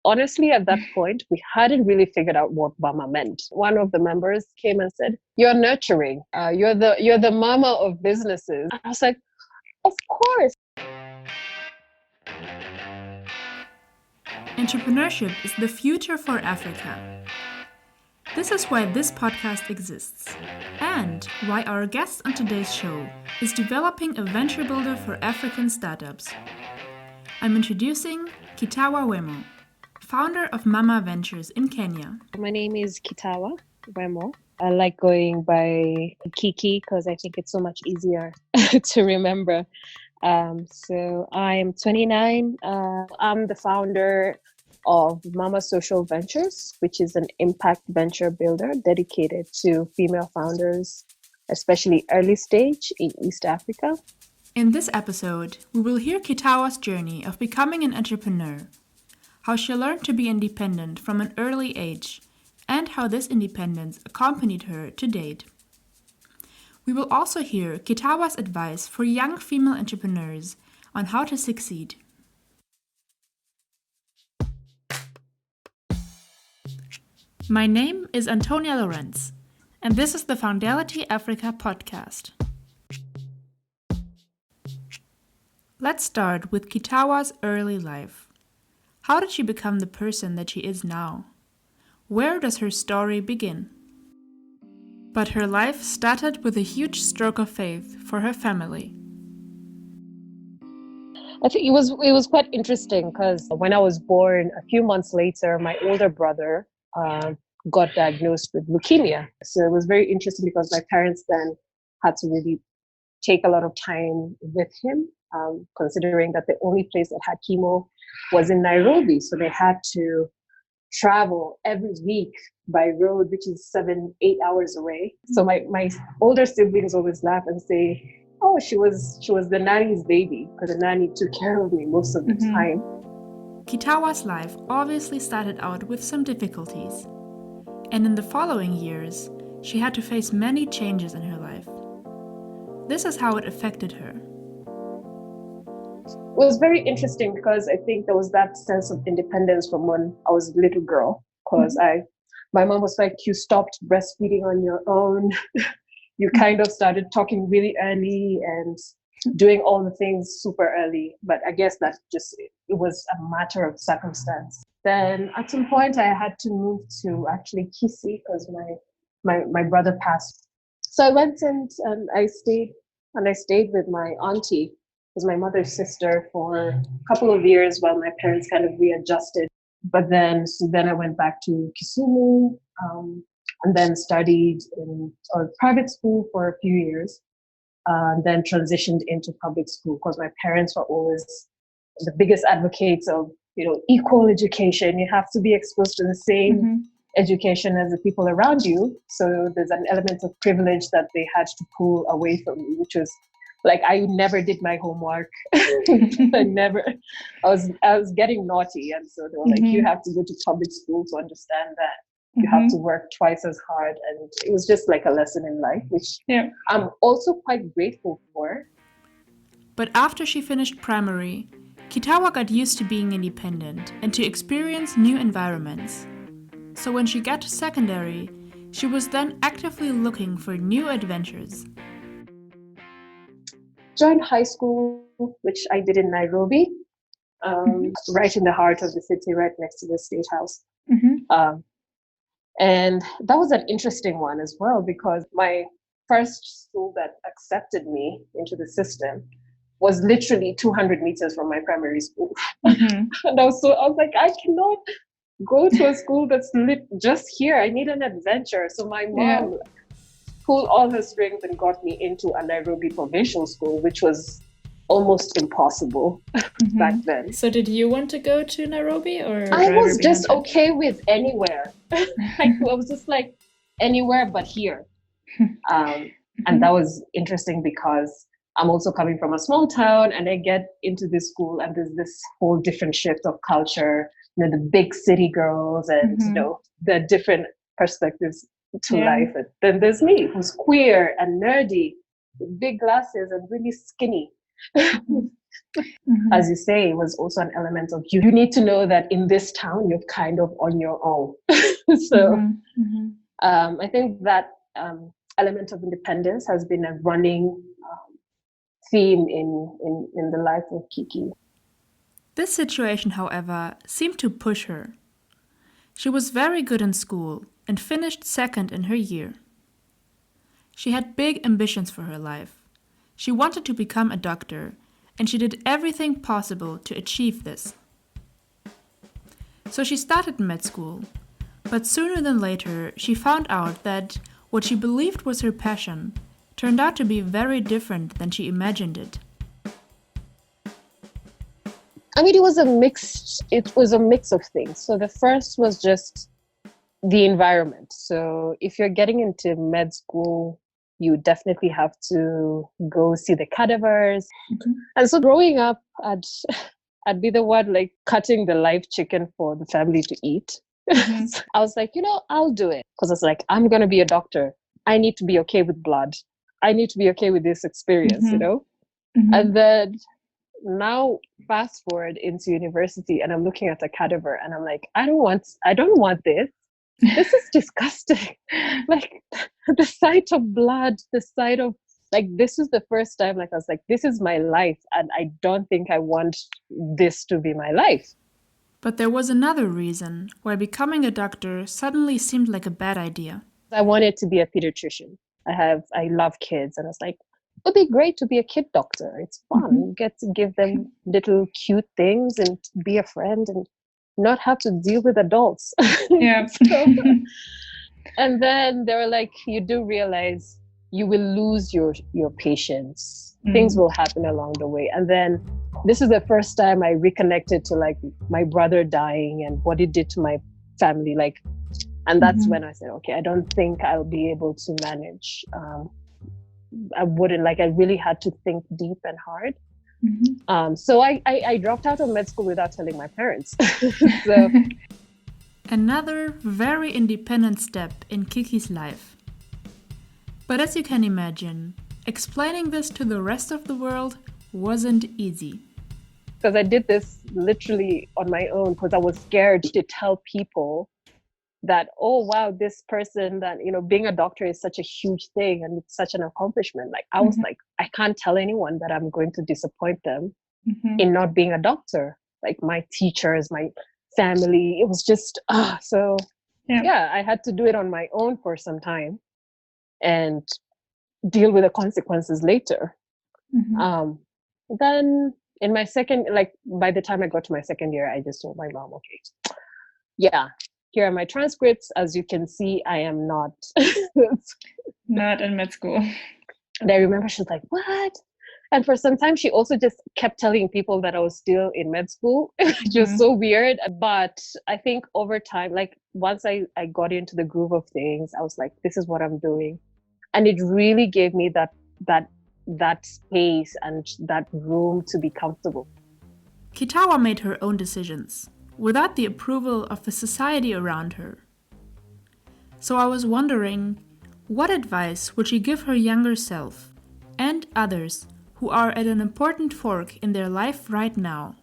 honestly, at that point, we hadn't really figured out what mama meant. One of the members came and said, "You're nurturing. You're the mama of businesses." I was like, "Of course." Entrepreneurship is the future for Africa. This is why this podcast exists, and why our guest on today's show is developing a venture builder for African startups. I'm introducing Kitawa Wemo, founder of Mama Ventures in Kenya. My name is Kitawa Wemo. I like going by Kiki because I think it's so much easier to remember. So I'm 29. I'm the founder of Mama Social Ventures, which is an impact venture builder dedicated to female founders, especially early stage in East Africa. In this episode, we will hear Kitawa's journey of becoming an entrepreneur, how she learned to be independent from an early age, and how this independence accompanied her to date. We will also hear Kitawa's advice for young female entrepreneurs on how to succeed. My name is Antonia Lorenz, and this is the Foundality Africa podcast. Let's start with Kitawa's early life. How did she become the person that she is now? Where does her story begin? But her life started with a huge stroke of faith for her family. I think it was quite interesting because when I was born, a few months later, my older brother got diagnosed with leukemia. So it was very interesting because my parents then had to really take a lot of time with him, considering that the only place that had chemo was in Nairobi. So they had to travel every week by road, which is 7-8 hours away. So my older siblings always laugh and say, "Oh, she was the nanny's baby," because the nanny took care of me most of the time. Kitawa's life obviously started out with some difficulties. And in the following years, she had to face many changes in her life. This is how it affected her. It was very interesting because I think there was that sense of independence from when I was a little girl. Because my mom was like, "You stopped breastfeeding on your own." You kind of started talking really early and doing all the things super early. But I guess that it was a matter of circumstance. Then at some point I had to move to actually Kisi because my brother passed. So I went and I stayed with my auntie, was my mother's sister, for a couple of years while my parents kind of readjusted. But then I went back to Kisumu and then studied in a private school for a few years, and then transitioned into public school because my parents were always the biggest advocates of, equal education. You have to be exposed to the same education as the people around you. So there's an element of privilege that they had to pull away from me, which was like, I never did my homework. I was getting naughty. And so they were like, you have to go to public school to understand that you have to work twice as hard. And it was just like a lesson in life, which I'm also quite grateful for. But after she finished primary, Kitawa got used to being independent and to experience new environments. So when she got to secondary, she was then actively looking for new adventures. Joined high school, which I did in Nairobi, right in the heart of the city, right next to the State House. And that was an interesting one as well, because my first school that accepted me into the system was literally 200 meters from my primary school. And I was like, I cannot go to a school that's just here. I need an adventure. So my mom pulled all her strings and got me into a Nairobi provincial school, which was almost impossible back then. So did you want to go to Nairobi, or? I was just okay with anywhere. I was just like, anywhere but here. And that was interesting because I'm also coming from a small town, and I get into this school and there's this whole different shift of culture, the big city girls and, the different perspectives to life. And then there's me, who's queer and nerdy, with big glasses and really skinny. As you say, it was also an element of you need to know that in this town, you're kind of on your own. So I think that element of independence has been a running theme in the life of Kiki. This situation, however, seemed to push her. She was very good in school and finished second in her year. She had big ambitions for her life. She wanted to become a doctor, and she did everything possible to achieve this. So she started med school, but sooner than later she found out that what she believed was her passion turned out to be very different than she imagined it. I mean, it was a mix of things. So the first was just the environment. So if you're getting into med school, you definitely have to go see the cadavers. And so growing up, I'd be the one like cutting the live chicken for the family to eat. So I was like, I'll do it. Because I was like, I'm going to be a doctor. I need to be okay with blood. I need to be okay with this experience, And then now fast forward into university and I'm looking at a cadaver and I'm like, I don't want this. This is disgusting. Like the sight of blood, the sight of this is the first time I was like, this is my life and I don't think I want this to be my life. But there was another reason why becoming a doctor suddenly seemed like a bad idea. I wanted to be a pediatrician. I love kids and I was like, it'd be great to be a kid doctor. It's fun. You get to give them little cute things and be a friend and not have to deal with adults. Yeah. And then they were like, you do realize you will lose your patients. Things will happen along the way. And then this is the first time I reconnected to like my brother dying and what it did to my family. And that's when I said, okay, I don't think I'll be able to manage. I wouldn't I really had to think deep and hard. So I dropped out of med school without telling my parents. So another very independent step in Kiki's life. But as you can imagine, explaining this to the rest of the world wasn't easy. Because I did this literally on my own because I was scared to tell people that, oh, wow, this person that, being a doctor is such a huge thing and it's such an accomplishment. I was like, I can't tell anyone that I'm going to disappoint them in not being a doctor. Like my teachers, my family, it was just, so yeah, I had to do it on my own for some time and deal with the consequences later. Then in my second, by the time I got to my second year, I just told my mom, okay, yeah, here are my transcripts. As you can see, I am not not in med school. And I remember she was like, what? And for some time, she also just kept telling people that I was still in med school, which was so weird. But I think over time, once I got into the groove of things, I was like, this is what I'm doing. And it really gave me that space and that room to be comfortable. Kitawa made her own decisions, without the approval of the society around her. So I was wondering, what advice would she give her younger self and others who are at an important fork in their life right now?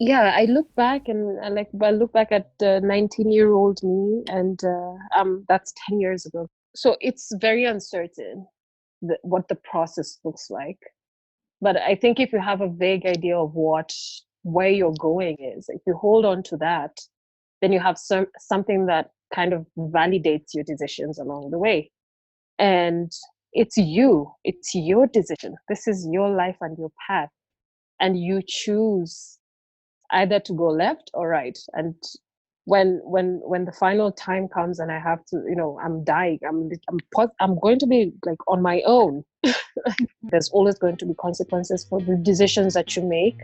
Yeah, I look back and I look back at 19-year-old me, and that's 10 years ago. So it's very uncertain what the process looks like. But I think if you have a vague idea of where you're going is, if you hold on to that, then you have something that kind of validates your decisions along the way. And it's your decision. This is your life and your path. And you choose either to go left or right. And when the final time comes and I have to, I'm dying, I'm going to be on my own. There's always going to be consequences for the decisions that you make.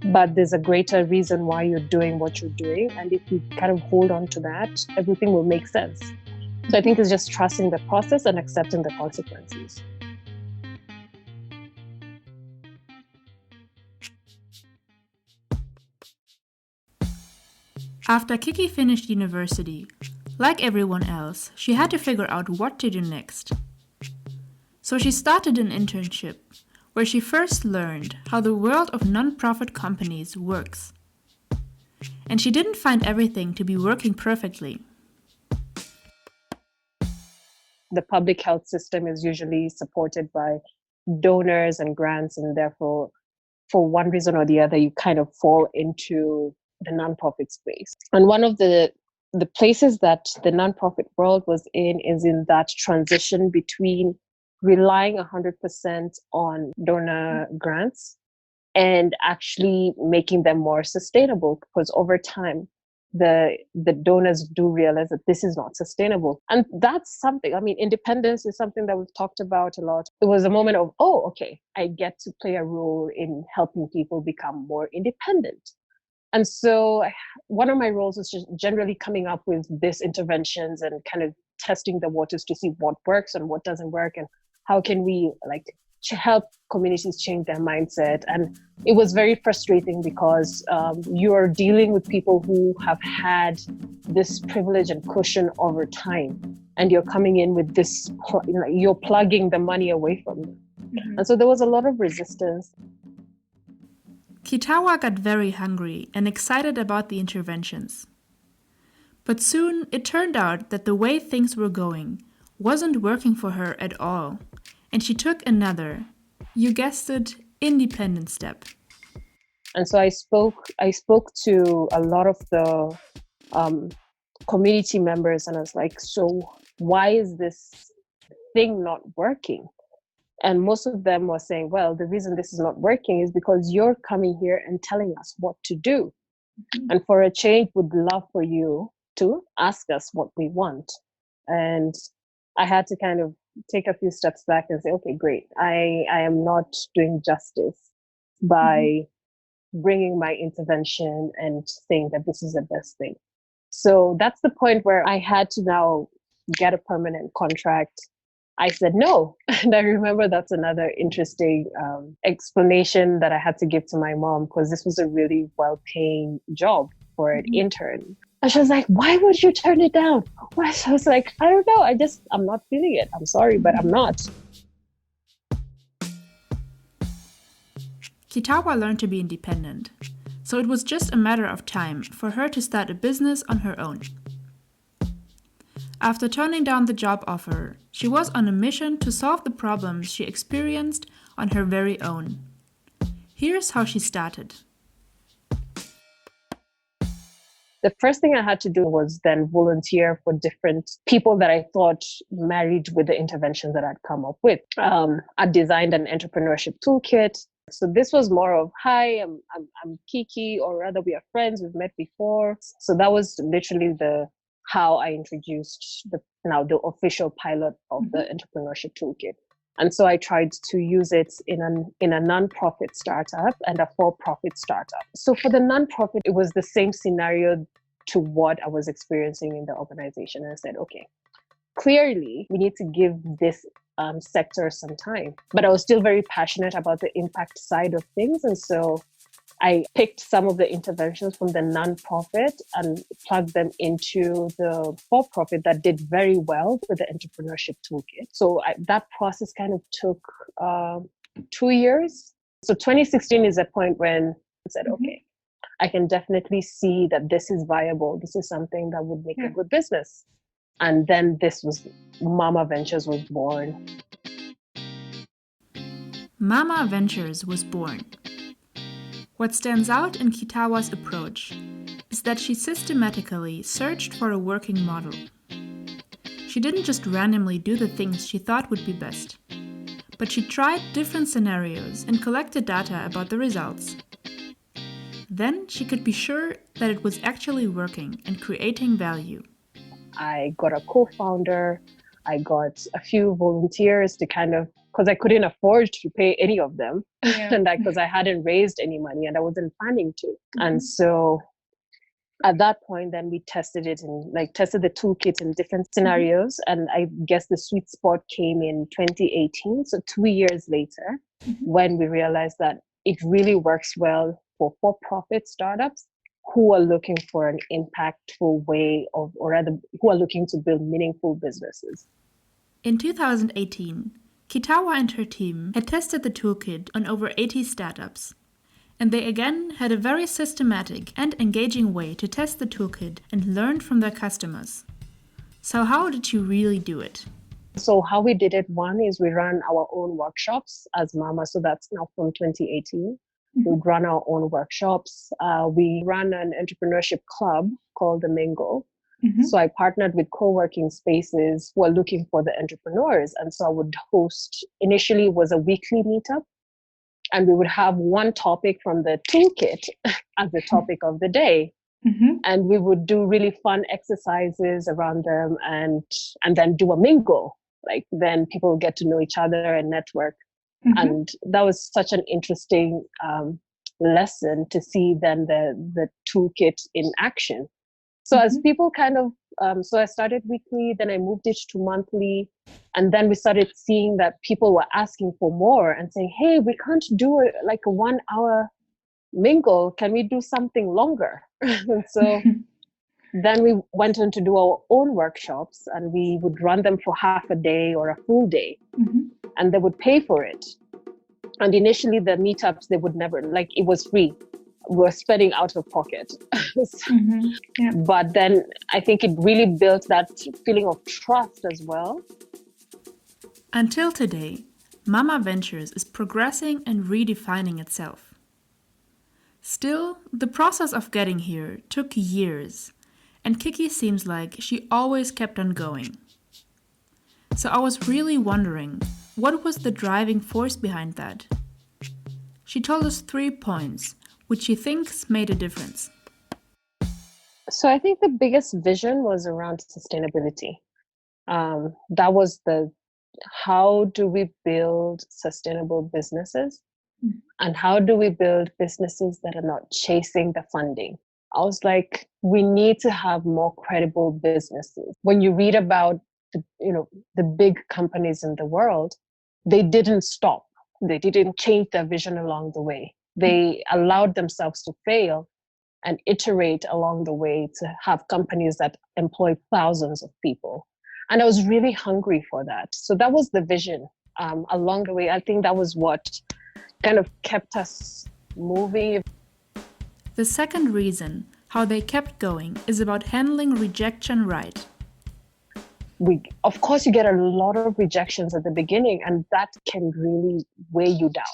But there's a greater reason why you're doing what you're doing. And if you kind of hold on to that, everything will make sense. So I think it's just trusting the process and accepting the consequences. After Kiki finished university, like everyone else, she had to figure out what to do next. So she started an internship where she first learned how the world of nonprofit companies works. And she didn't find everything to be working perfectly. The public health system is usually supported by donors and grants, and therefore, for one reason or the other, you kind of fall into the nonprofit space. And one of the places that the nonprofit world was in is in that transition between relying 100% on donor grants and actually making them more sustainable, because over time the donors do realize that this is not sustainable. And that's something, I mean, independence is something that we've talked about a lot. It was a moment of, oh, okay, I get to play a role in helping people become more independent. And so one of my roles is just generally coming up with these interventions and kind of testing the waters to see what works and what doesn't work, and how can we help communities change their mindset. And it was very frustrating because you're dealing with people who have had this privilege and cushion over time, and you're coming in with this, you're plugging the money away from them. Mm-hmm. And so there was a lot of resistance. Kitawa got very hungry and excited about the interventions. But soon it turned out that the way things were going wasn't working for her at all, and she took another, you guessed it, independent step. And so I spoke to a lot of the community members, and I was like, so why is this thing not working? And most of them were saying, well, the reason this is not working is because you're coming here and telling us what to do. Mm-hmm. And for a change, would love for you to ask us what we want. And I had to kind of take a few steps back and say, okay, great. I am not doing justice by bringing my intervention and saying that this is the best thing. So that's the point where I had to now get a permanent contract. I said no. And I remember that's another interesting explanation that I had to give to my mom, because this was a really well-paying job for an intern. And she was like, why would you turn it down? Why? So I was like, I don't know. I'm not feeling it. I'm sorry, but I'm not. Kitawa learned to be independent, so it was just a matter of time for her to start a business on her own. After turning down the job offer, she was on a mission to solve the problems she experienced on her very own. Here's how she started. The first thing I had to do was then volunteer for different people that I thought married with the interventions that I'd come up with. I designed an entrepreneurship toolkit. So this was more of, hi, I'm Kiki, or rather we are friends, we've met before. So that was literally how I introduced the official pilot of the entrepreneurship toolkit. And so I tried to use it in a nonprofit startup and a for-profit startup. So for the nonprofit, it was the same scenario to what I was experiencing in the organization. And I said, okay, clearly we need to give this sector some time. But I was still very passionate about the impact side of things. And so I picked some of the interventions from the nonprofit and plugged them into the for-profit that did very well with the entrepreneurship toolkit. So that process kind of took 2 years. So 2016 is a point when I said, okay, I can definitely see that this is viable. This is something that would make a good business. And then Mama Ventures was born. Mama Ventures was born. What stands out in Kitawa's approach is that she systematically searched for a working model. She didn't just randomly do the things she thought would be best, but she tried different scenarios and collected data about the results. Then she could be sure that it was actually working and creating value. I got a co-founder. I got a few volunteers to because I couldn't afford to pay any of them, and because I hadn't raised any money and I wasn't planning to. And so at that point, then we tested the toolkit in different scenarios. And I guess the sweet spot came in 2018. So 2 years later, when we realized that it really works well for-profit startups who are looking for an impactful way who are looking to build meaningful businesses. In 2018, Kitawa and her team had tested the toolkit on over 80 startups. And they again had a very systematic and engaging way to test the toolkit and learn from their customers. So how did you really do it? So how we did it, one is we ran our own workshops as Mama. So that's now from 2018. We run our own workshops. We run an entrepreneurship club called the Mingle. So I partnered with co-working spaces who are looking for the entrepreneurs. And so I would host, initially it was a weekly meetup. And we would have one topic from the toolkit as the topic of the day. And we would do really fun exercises around them and then do a mingle. Like then people get to know each other and network. And that was such an interesting lesson to see then the toolkit in action. So as people kind of, so I started weekly, then I moved it to monthly. And then we started seeing that people were asking for more and saying, hey, we can't do like a 1 hour mingle. Can we do something longer? And so then we went on to do our own workshops, and we would run them for half a day or a full day, and they would pay for it. And initially the meetups, they would never, like it was free. We're spending out of pocket. But then I think it really built that feeling of trust as well. Until today, Mama Ventures is progressing and redefining itself. Still, the process of getting here took years, and Kiki seems like she always kept on going. So I was really wondering, what was the driving force behind that? She told us 3 points, which she thinks made a difference. So I think the biggest vision was around sustainability. That was how do we build sustainable businesses? And how do we build businesses that are not chasing the funding? I was like, we need to have more credible businesses. When you read about the big companies in the world, they didn't stop. They didn't change their vision along the way. They allowed themselves to fail and iterate along the way to have companies that employ thousands of people. And I was really hungry for that. So that was the vision along the way. I think that was what kind of kept us moving. The second reason how they kept going is about handling rejection right. Of course, you get a lot of rejections at the beginning, and that can really weigh you down.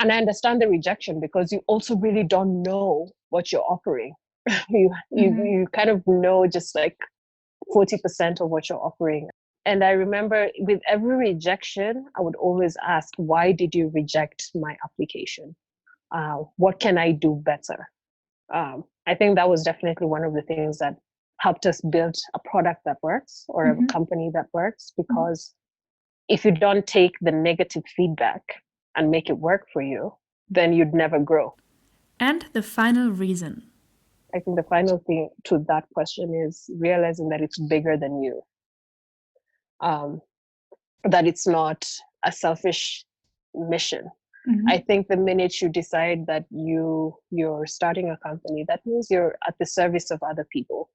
And I understand the rejection because you also really don't know what you're offering. You kind of know just like 40% of what you're offering. And I remember with every rejection, I would always ask, why did you reject my application? What can I do better? I think that was definitely one of the things that helped us build a product that works or a company that works, because if you don't take the negative feedback and make it work for you, then you'd never grow. And the final reason. I think the final thing to that question is realizing that it's bigger than you. That it's not a selfish mission. I think the minute you decide that you're starting a company, that means you're at the service of other people.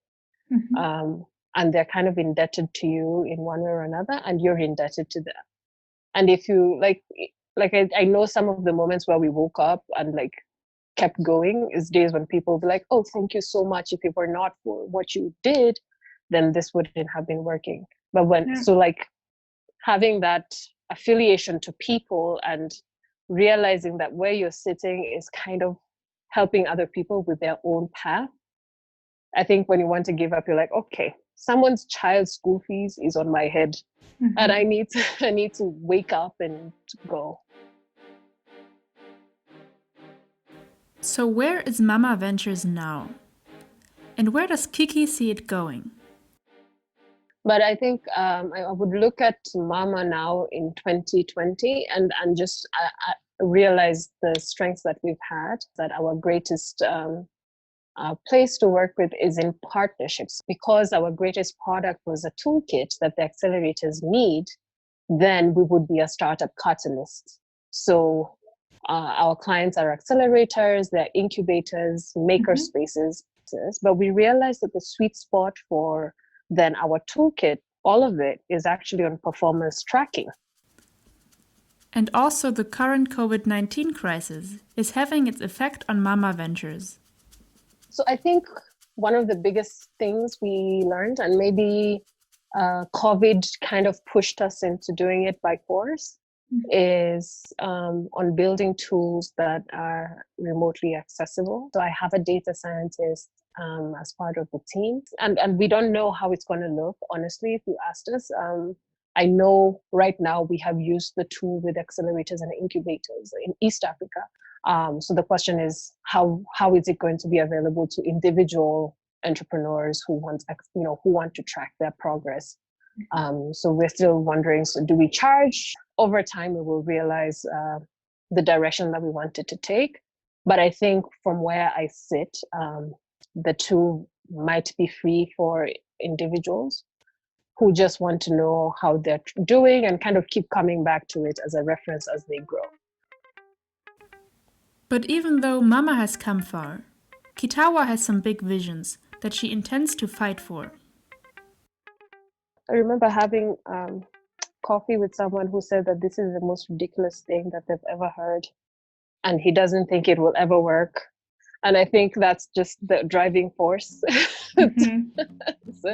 And they're kind of indebted to you in one way or another, and you're indebted to them. And if you I know some of the moments where we woke up and kept going is days when people will be like, oh, thank you so much. If it were not for what you did, then this wouldn't have been working. But having that affiliation to people and realizing that where you're sitting is kind of helping other people with their own path. I think when you want to give up, you're like, okay, someone's child's school fees is on my head, and I need to wake up and go. So where is Mama Ventures now? And where does Kiki see it going? But I think I would look at Mama now in 2020 and just realize the strengths that we've had, that our greatest place to work with is in partnerships. Because our greatest product was a toolkit that the accelerators need, then we would be a startup catalyst. So our clients are accelerators, they're incubators, maker spaces. But we realized that the sweet spot for then our toolkit all of it is actually on performance tracking. And also the current COVID-19 crisis is having its effect on Mama Ventures. So I think one of the biggest things we learned, and maybe COVID kind of pushed us into doing it by force, is on building tools that are remotely accessible. So I have a data scientist as part of the team, and we don't know how it's going to look, honestly, if you asked us. I know right now we have used the tool with accelerators and incubators in East Africa. So the question is, how is it going to be available to individual entrepreneurs who want to track their progress? So we're still wondering, so do we charge? Over time, we will realize the direction that we wanted to take. But I think from where I sit, the tool might be free for individuals who just want to know how they're doing and kind of keep coming back to it as a reference as they grow. But even though Mama has come far, Kitawa has some big visions that she intends to fight for. I remember having coffee with someone who said that this is the most ridiculous thing that they've ever heard, and he doesn't think it will ever work. And I think that's just the driving force. So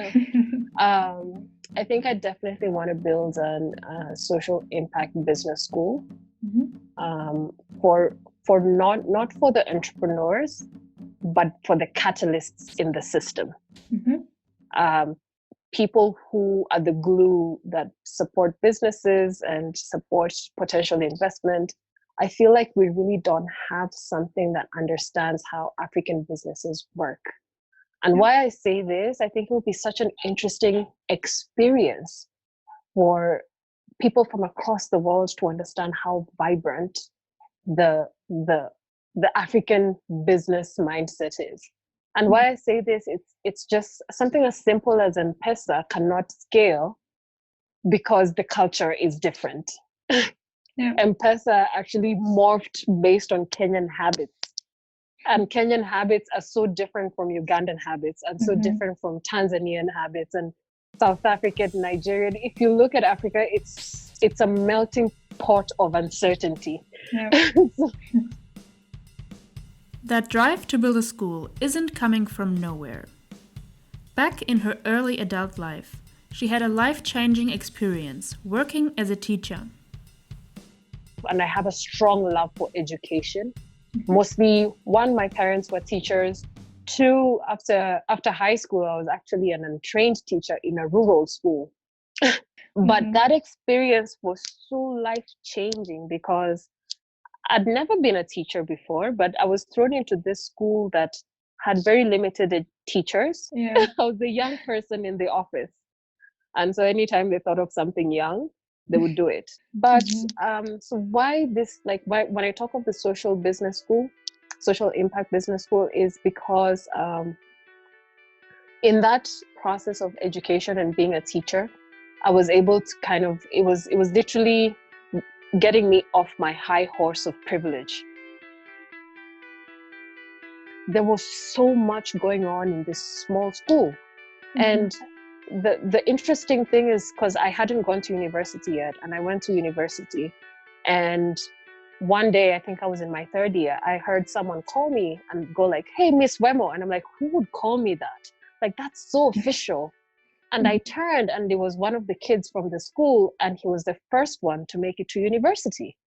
I think I definitely want to build a social impact business school for not for the entrepreneurs, but for the catalysts in the system. People who are the glue that support businesses and support potential investment. I feel like we really don't have something that understands how African businesses work. And why I say this, I think it will be such an interesting experience for people from across the world to understand how vibrant the African business mindset is. And why I say this, it's just something as simple as M-Pesa cannot scale because the culture is different. M-Pesa actually morphed based on Kenyan habits. And Kenyan habits are so different from Ugandan habits and so different from Tanzanian habits and South African, Nigerian. If you look at Africa, it's a melting pot of uncertainty. That drive to build a school isn't coming from nowhere. Back in her early adult life, she had a life-changing experience working as a teacher. And I have a strong love for education. Mostly, one, my parents were teachers. Two, after high school, I was actually an untrained teacher in a rural school. But that experience was so life-changing because I'd never been a teacher before, but I was thrown into this school that had very limited teachers. I was the young person in the office. And so anytime they thought of something young, they would do it. But so why this, why when I talk of the social business school, social impact business school, is because in that process of education and being a teacher, I was able to it was literally getting me off my high horse of privilege. There was so much going on in this small school. And the interesting thing is, because I hadn't gone to university yet, and I went to university, and one day, I think I was in my third year, I heard someone call me and go like, "Hey, Miss Wemo." And I'm like, who would call me that? Like, that's so official. And I turned, and it was one of the kids from the school, and he was the first one to make it to university.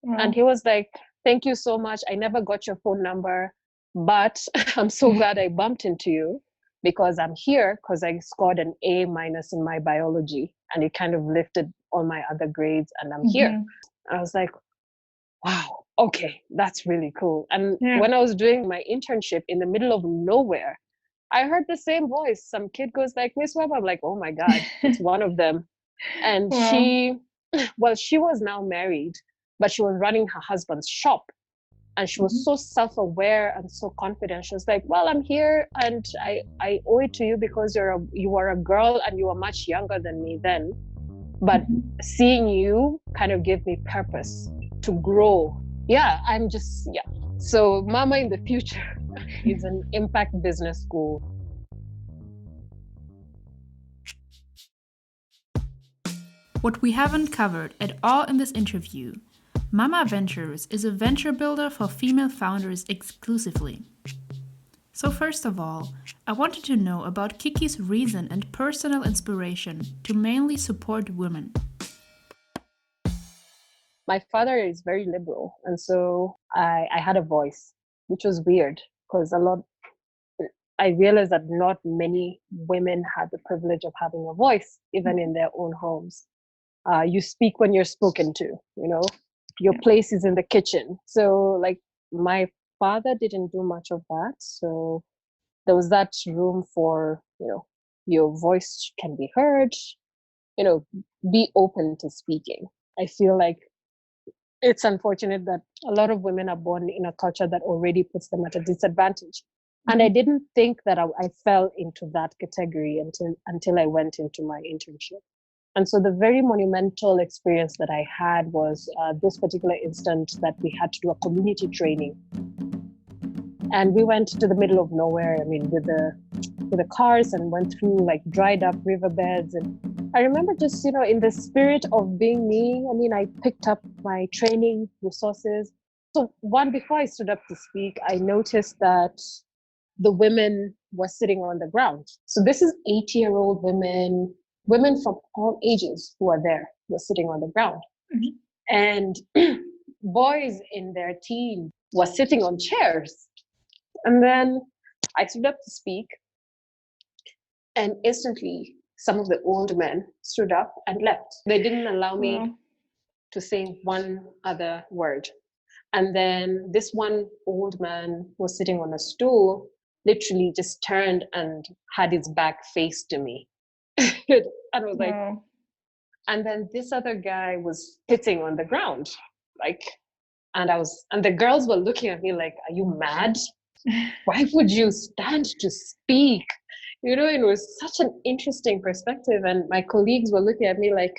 And he was like, "Thank you so much. I never got your phone number, but I'm so glad I bumped into you, because I'm here because I scored an A- in my biology, and it kind of lifted all my other grades, and I'm here." And I was like, wow, okay, that's really cool. And when I was doing my internship in the middle of nowhere, I heard the same voice. Some kid goes like, "Miss Webb." I'm like, oh my God, it's one of them. And she was now married, but she was running her husband's shop. And she was so self-aware and so confident. She was like, "Well, I'm here, and I owe it to you because you are a girl and you are much younger than me then. But seeing you kind of gave me purpose to grow." So Mama in the future is an impact business school. What we haven't covered at all in this interview, Mama Ventures is a venture builder for female founders exclusively. So first of all, I wanted to know about Kiki's reason and personal inspiration to mainly support women. My father is very liberal, and so I had a voice, which was weird because I realized that not many women had the privilege of having a voice, even in their own homes. You speak when you're spoken to, your place is in the kitchen. So like my father didn't do much of that. So there was that room for, your voice can be heard, be open to speaking. I feel like it's unfortunate that a lot of women are born in a culture that already puts them at a disadvantage. And I didn't think that I fell into that category until I went into my internship. And so the very monumental experience that I had was this particular instant that we had to do a community training. And we went to the middle of nowhere, with the cars, and went through like dried up riverbeds. And I remember just, in the spirit of being me, I picked up my training resources. So before I stood up to speak, I noticed that the women were sitting on the ground. So this is 80-year-old women from all ages who are there, were sitting on the ground. Mm-hmm. And boys in their teens were sitting on chairs. And then I stood up to speak, and instantly some of the old men stood up and left. They didn't allow me to say one other word. And then this one old man was sitting on a stool, literally just turned and had his back faced to me. And I was like, and then this other guy was sitting on the ground, and the girls were looking at me like, are you mad? Why would you stand to speak? It was such an interesting perspective. And my colleagues were looking at me like,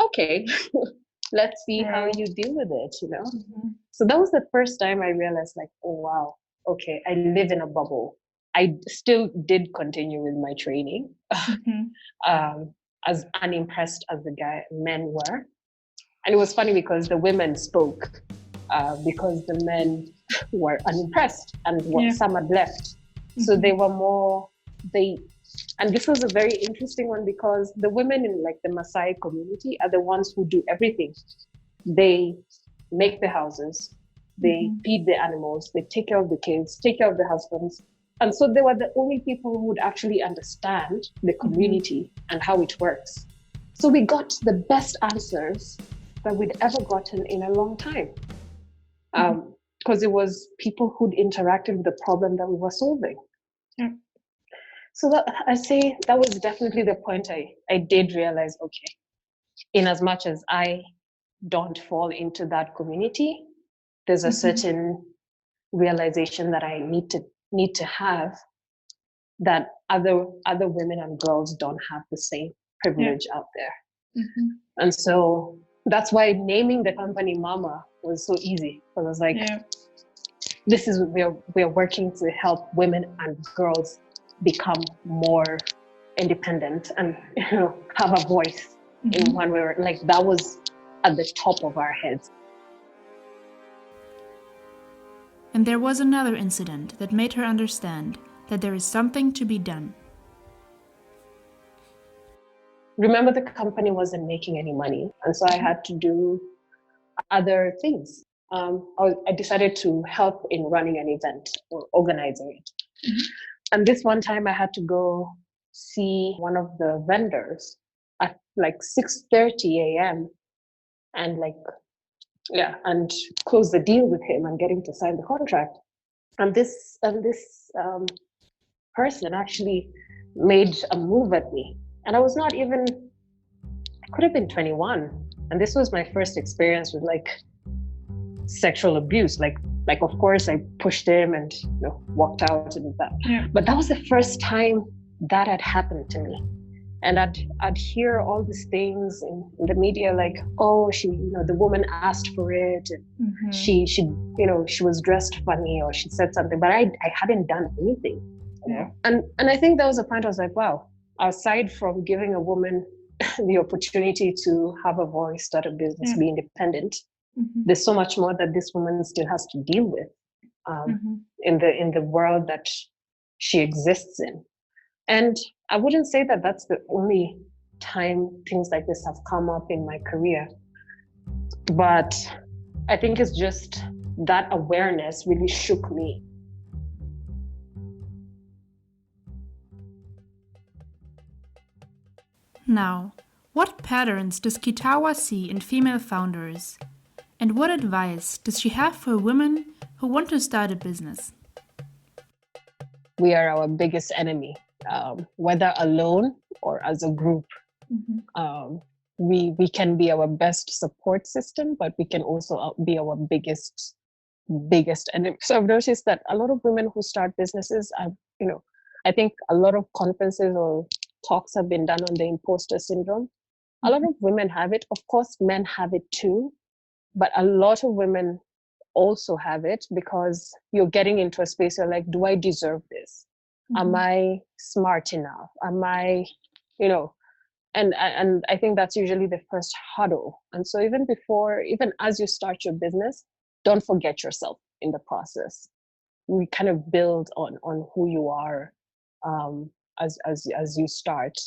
okay, let's see how you deal with it, Mm-hmm. So that was the first time I realized like, oh, wow, okay, I live in a bubble. I still did continue with my training, as unimpressed as the men were. And it was funny because the women spoke because the men were unimpressed, and some had left. Mm-hmm. So they were and this was a very interesting one because the women in like the Maasai community are the ones who do everything. They make the houses, they feed the animals, they take care of the kids, take care of the husbands. And so they were the only people who would actually understand the community and how it works. So we got the best answers that we'd ever gotten in a long time. Because it was people who'd interacted with the problem that we were solving. Yeah. So that was definitely the point I did realize, okay, in as much as I don't fall into that community, there's a certain realization that I need to have that other women and girls don't have the same privilege out there. Mm-hmm. And so that's why naming the company Mama was so easy, because I was like, this is we're working to help women and girls become more independent and have a voice in one way. Like that was at the top of our heads. And there was another incident that made her understand that there is something to be done. Remember, the company wasn't making any money, and so I had to do other things. I decided to help in running an event or organizing it. Mm-hmm. And this one time I had to go see one of the vendors at like 6:30 a.m. and and close the deal with him and get him to sign the contract. And this person actually made a move at me. And I was not even, I could have been 21. And this was my first experience with like sexual abuse. Like of course I pushed him and walked out and that. Yeah. But that was the first time that had happened to me. And I'd hear all these things in the media, like, oh, she, the woman asked for it, and she was dressed funny, or she said something, but I hadn't done anything. Yeah. And I think that was a point I was like, wow, aside from giving a woman the opportunity to have a voice, start a business, be independent, there's so much more that this woman still has to deal with in the world that she exists in. And I wouldn't say that that's the only time things like this have come up in my career, but I think it's just that awareness really shook me. Now, what patterns does Kitawa see in female founders? And what advice does she have for women who want to start a business? We are our biggest enemy, whether alone or as a group. We can be our best support system, but we can also be our biggest enemy. So I've noticed that a lot of women who start businesses, I think a lot of conferences or talks have been done on the imposter syndrome. A lot of women have it. Of course, men have it too, but a lot of women also have it because you're getting into a space you're like, do I deserve this? Am I smart enough? Am I, and I think that's usually the first hurdle. And so even as you start your business, don't forget yourself in the process. We kind of build on who you are as you start.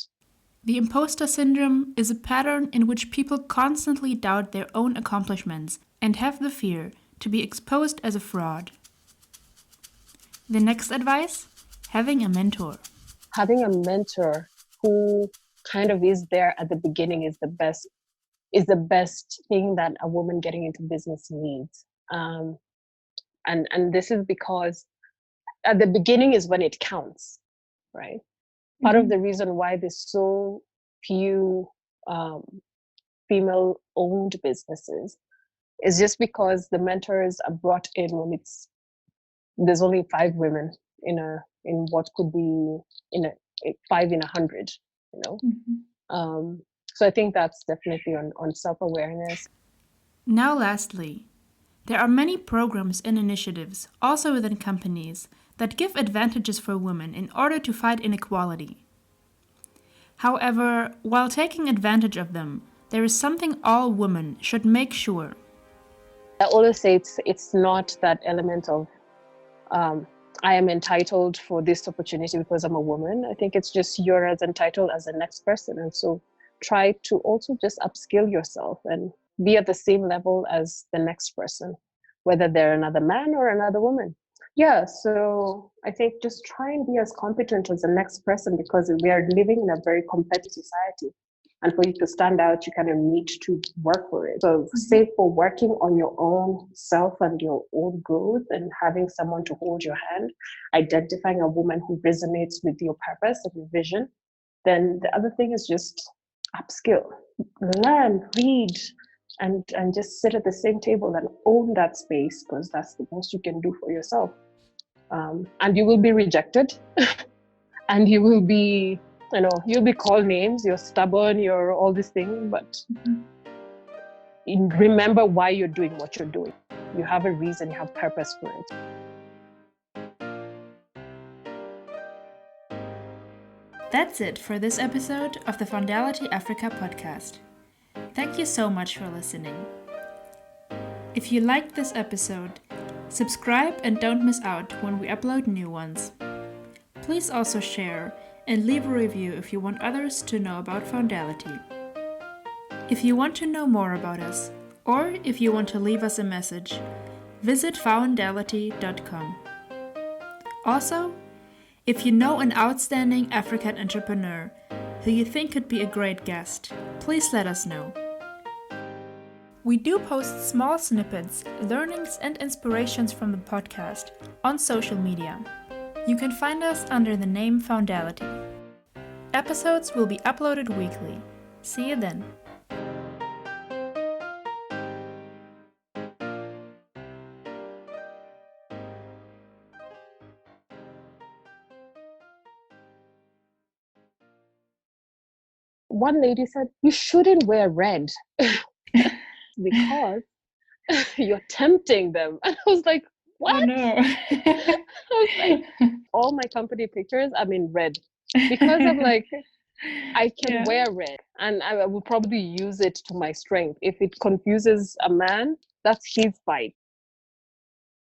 The imposter syndrome is a pattern in which people constantly doubt their own accomplishments and have the fear to be exposed as a fraud. The next advice? Having a mentor. Having a mentor who kind of is there at the beginning is the best thing that a woman getting into business needs. And this is because at the beginning is when it counts, right? Part of the reason why there's so few female-owned businesses is just because the mentors are brought in when there's only 5 women in what could be 5 in 100, So I think that's definitely on self-awareness. Now, lastly, there are many programs and initiatives, also within companies, that give advantages for women in order to fight inequality. However, while taking advantage of them, there is something all women should make sure. I always say it's not that element of I am entitled for this opportunity because I'm a woman. I think it's just you're as entitled as the next person. And so try to also just upskill yourself and be at the same level as the next person, whether they're another man or another woman. Yeah, so I think just try and be as competent as the next person because we are living in a very competitive society. And for you to stand out, you kind of need to work for it. So say for working on your own self and your own growth and having someone to hold your hand, identifying a woman who resonates with your purpose and your vision, then the other thing is just upskill, learn, read, and just sit at the same table and own that space because that's the most you can do for yourself. And you will be rejected and you will be you'll be called names, you're stubborn, you're all these things, but remember why you're doing what you're doing. You have a reason, you have purpose for it. That's it for this episode of the Foundality Africa podcast. Thank you so much for listening. If you liked this episode, subscribe and don't miss out when we upload new ones. Please also share and leave a review if you want others to know about Foundality. If you want to know more about us, or if you want to leave us a message, visit foundality.com. Also, if you know an outstanding African entrepreneur who you think could be a great guest, please let us know. We do post small snippets, learnings, and inspirations from the podcast on social media. You can find us under the name Foundality. Episodes will be uploaded weekly. See you then. One lady said, you shouldn't wear red because you're tempting them. And I was like, what? Oh no. I was like, all my company pictures, I'm in red because I'm like, I can wear it and I will probably use it to my strength. If it confuses a man, that's his fight.